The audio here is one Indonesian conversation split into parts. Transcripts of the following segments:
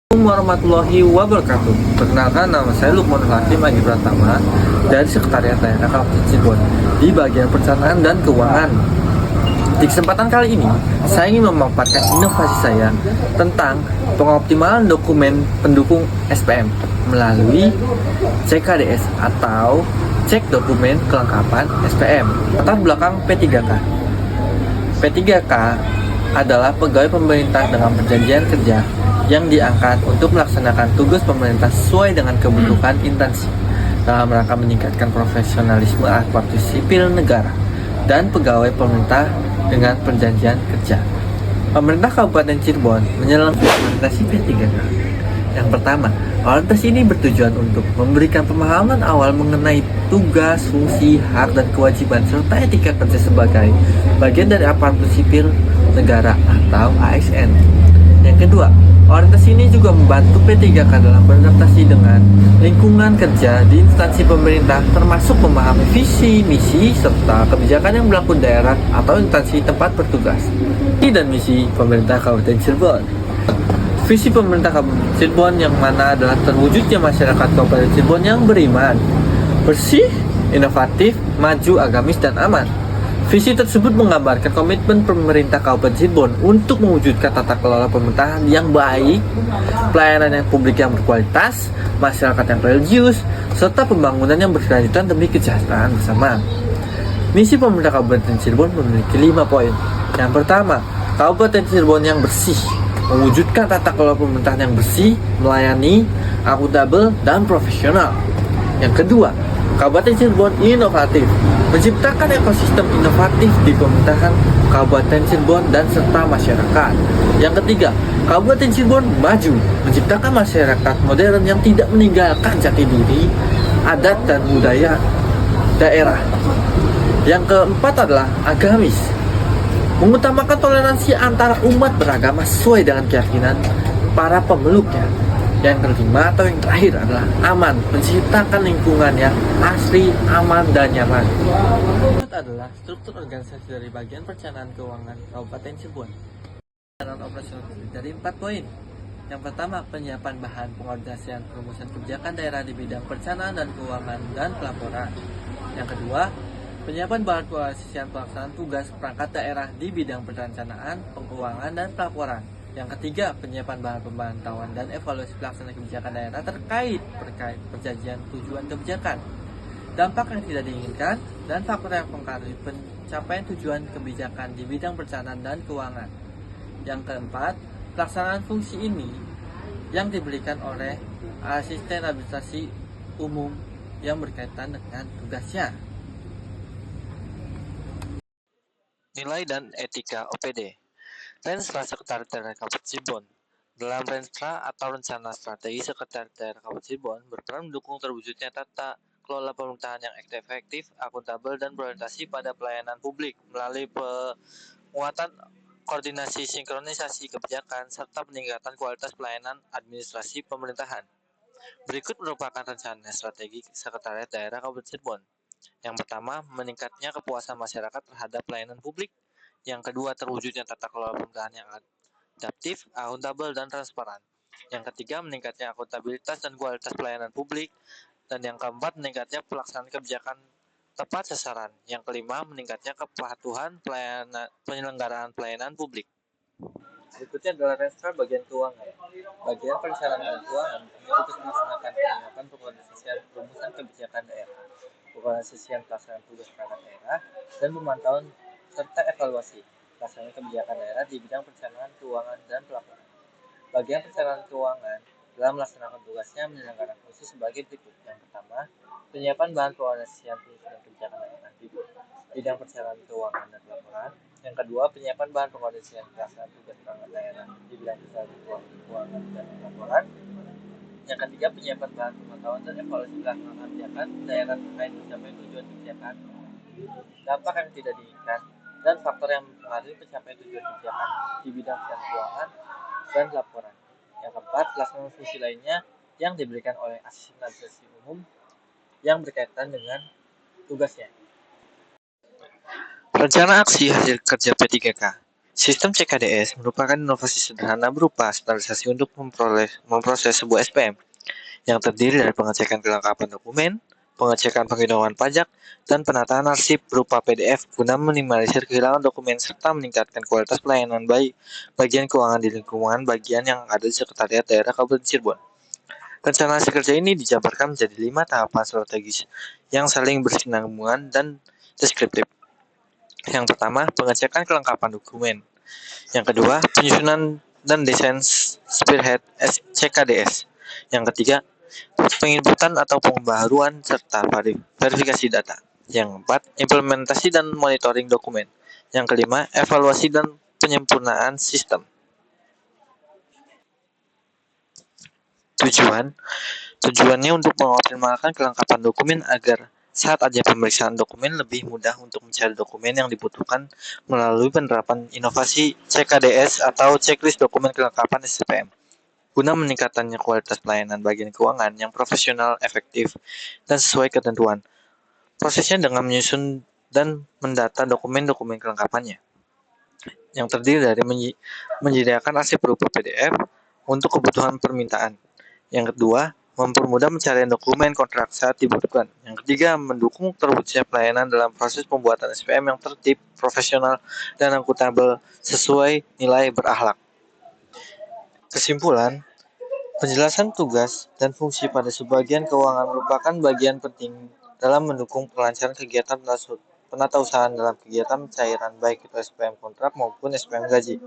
Assalamualaikum warahmatullahi wabarakatuh. Perkenalkan, nama saya Lukman Hakim Agi Pratama dari Sekretariat Daerah Kabupaten Cirebon di bagian perencanaan dan keuangan. Di kesempatan kali ini, saya ingin memaparkan inovasi saya tentang pengoptimalan dokumen pendukung SPM melalui CKDS atau Cek Dokumen Kelengkapan SPM. Latar belakang P3K. P3K adalah pegawai pemerintah dengan perjanjian kerja yang diangkat untuk melaksanakan tugas pemerintah sesuai dengan kebutuhan instansi dalam rangka meningkatkan profesionalisme aparatur sipil negara dan pegawai pemerintah dengan perjanjian kerja. Pemerintah Kabupaten Cirebon menyelenggarakan orientasi P3K. Yang pertama, orientasi ini bertujuan untuk memberikan pemahaman awal mengenai tugas, fungsi, hak, dan kewajiban serta etika kerja sebagai bagian dari aparatur sipil negara atau ASN. Yang kedua, orientasi ini juga membantu P3K dalam beradaptasi dengan lingkungan kerja di instansi pemerintah, termasuk memahami visi, misi, serta kebijakan yang berlaku daerah atau instansi tempat bertugas. Visi dan misi pemerintah Kabupaten Cirebon. Visi pemerintah Kabupaten Cirebon yang mana adalah terwujudnya masyarakat Kabupaten Cirebon yang beriman, bersih, inovatif, maju, agamis, dan aman. Visi tersebut menggambarkan komitmen pemerintah Kabupaten Cirebon untuk mewujudkan tata kelola pemerintahan yang baik, pelayanan yang publik yang berkualitas, masyarakat yang religius, serta pembangunan yang berkelanjutan demi kesejahteraan bersama. Misi pemerintah Kabupaten Cirebon memiliki 5 poin. Yang pertama, Kabupaten Cirebon yang bersih, mewujudkan tata kelola pemerintahan yang bersih, melayani, akuntabel, dan profesional. Yang kedua, Kabupaten Cirebon inovatif, menciptakan ekosistem inovatif di pemerintahan Kabupaten Cirebon dan serta masyarakat. Yang ketiga, Kabupaten Cirebon maju, menciptakan masyarakat modern yang tidak meninggalkan jati diri, adat, dan budaya daerah. Yang keempat adalah agamis, mengutamakan toleransi antara umat beragama sesuai dengan keyakinan para pemeluknya. Yang kelima atau yang terakhir adalah aman, menciptakan lingkungan yang asri, aman, dan nyaman. Berikut adalah struktur organisasi dari bagian perencanaan keuangan Kabupaten Cirebon. Perencanaan operasional dari 4 poin. Yang pertama, penyiapan bahan pengordinasian perumusan kebijakan daerah di bidang perencanaan dan keuangan dan pelaporan. Yang kedua, penyiapan bahan pengordinasian pelaksanaan tugas perangkat daerah di bidang perencanaan, keuangan, dan pelaporan. Yang ketiga, penyiapan bahan pemantauan dan evaluasi pelaksanaan kebijakan daerah terkait perjanjian tujuan kebijakan, dampak yang tidak diinginkan, dan faktor yang mempengaruhi pencapaian tujuan kebijakan di bidang perencanaan dan keuangan. Yang keempat, pelaksanaan fungsi ini yang diberikan oleh asisten administrasi umum yang berkaitan dengan tugasnya. Nilai dan etika OPD. Renstra Sekretariat Daerah Kabupaten Cirebon. Dalam Renstra atau Rencana Strategi Sekretariat Daerah Kabupaten Cirebon berperan mendukung terwujudnya tata kelola pemerintahan yang efektif, akuntabel, dan berorientasi pada pelayanan publik melalui penguatan koordinasi sinkronisasi kebijakan serta peningkatan kualitas pelayanan administrasi pemerintahan. Berikut merupakan rencana strategi Sekretariat Daerah Kabupaten Cirebon. Yang pertama, meningkatnya kepuasan masyarakat terhadap pelayanan publik. Yang kedua, terwujudnya tata kelola pemerintahan yang adaptif, akuntabel, dan transparan. Yang ketiga, meningkatnya akuntabilitas dan kualitas pelayanan publik. Dan yang keempat, meningkatnya pelaksanaan kebijakan tepat sasaran. Yang kelima, meningkatnya kepatuhan penyelenggaraan pelayanan publik. Berikutnya adalah Renstra bagian keuangan. Bagian perencanaan dan keuangan terus melaksanakan penyiapan pengorganisasian perumusan kebijakan daerah, pengorganisasian pelaksanaan tugas perangkat daerah, dan pemantauan serta evaluasi pelaksanaan kebijakan daerah di bidang perencanaan keuangan dan pelaporan. Bagian perencanaan keuangan dalam melaksanakan tugasnya menyelenggarakan fungsi sebagai berikut. Yang pertama, penyiapan bahan pengorganisasian penyusunan kebijakan daerah di bidang perencanaan keuangan dan pelaporan. Yang kedua, penyiapan bahan pengorganisasian pelaksanaan tugas perangkat daerah di bidang perencanaan keuangan dan pelaporan. Yang ketiga, penyiapan bahan pemantauan dan evaluasi pelaksanaan kebijakan daerah terkait mencapai tujuan kebijakan, dampak yang tidak diinginkan, dan faktor yang mempengaruhi pencapaian tujuan kebijakan di bidang perencanaan keuangan dan laporan. Yang keempat, pelaksanaan fungsi lainnya yang diberikan oleh asisten administrasi umum yang berkaitan dengan tugasnya. Rencana aksi hasil kerja P3K. Sistem CKDS merupakan inovasi sederhana berupa standarisasi untuk memproses sebuah SPM yang terdiri dari pengecekan kelengkapan dokumen, pengecekan penghitungan pajak, dan penataan arsip berupa PDF guna minimalisir kehilangan dokumen serta meningkatkan kualitas pelayanan bagian keuangan di lingkungan bagian yang ada di Sekretariat Daerah Kabupaten Cirebon. Rencana hasil kerja ini dijabarkan menjadi 5 tahapan strategis yang saling berkesinambungan dan deskriptif. Yang pertama, pengecekan kelengkapan dokumen. Yang kedua, penyusunan dan desain spearhead CKDS. Yang ketiga, penginputan atau pembaharuan serta verifikasi data. Yang keempat, implementasi dan monitoring dokumen. Yang kelima, evaluasi dan penyempurnaan sistem. Tujuannya untuk mengoptimalkan kelengkapan dokumen agar saat ada pemeriksaan dokumen lebih mudah untuk mencari dokumen yang dibutuhkan melalui penerapan inovasi CKDS atau checklist dokumen kelengkapan SPM. Guna meningkatkannya kualitas pelayanan bagian keuangan yang profesional, efektif, dan sesuai ketentuan. Prosesnya dengan menyusun dan mendata dokumen-dokumen kelengkapannya, yang terdiri dari menyediakan arsip berupa PDF untuk kebutuhan permintaan. Yang kedua, mempermudah pencarian dokumen kontrak saat dibutuhkan. Yang ketiga, mendukung terwujudnya pelayanan dalam proses pembuatan SPM yang tertib, profesional, dan akuntabel sesuai nilai berakhlak. Kesimpulan, penjelasan tugas dan fungsi pada sebagian keuangan merupakan bagian penting dalam mendukung kelancaran kegiatan penatausahaan dalam kegiatan pencairan baik itu SPM kontrak maupun SPM gaji,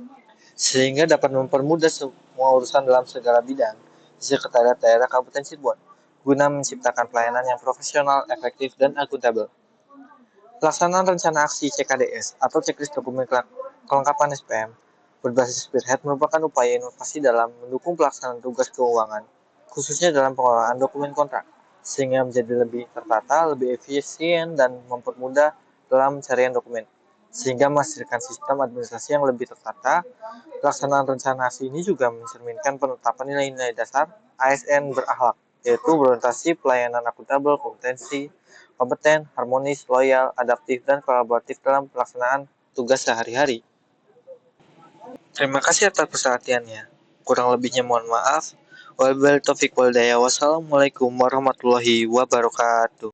sehingga dapat mempermudah semua urusan dalam segala bidang di Sekretariat Daerah Kabupaten Cirebon, guna menciptakan pelayanan yang profesional, efektif, dan akuntabel. Pelaksanaan rencana aksi CKDS atau checklist dokumen kelengkapan SPM berbasis spearhead merupakan upaya inovasi dalam mendukung pelaksanaan tugas keuangan, khususnya dalam pengelolaan dokumen kontrak, sehingga menjadi lebih tertata, lebih efisien, dan mempermudah dalam pencarian dokumen, sehingga menghasilkan sistem administrasi yang lebih tertata. Pelaksanaan rencana aksi ini juga mencerminkan penetapan nilai-nilai dasar ASN berakhlak, yaitu berorientasi pelayanan akuntabel, kompeten, harmonis, loyal, adaptif, dan kolaboratif dalam pelaksanaan tugas sehari-hari. Terima kasih atas perhatiannya. Kurang lebihnya mohon maaf. Wabillahi taufiq wal hidayah. Wassalamualaikum warahmatullahi wabarakatuh.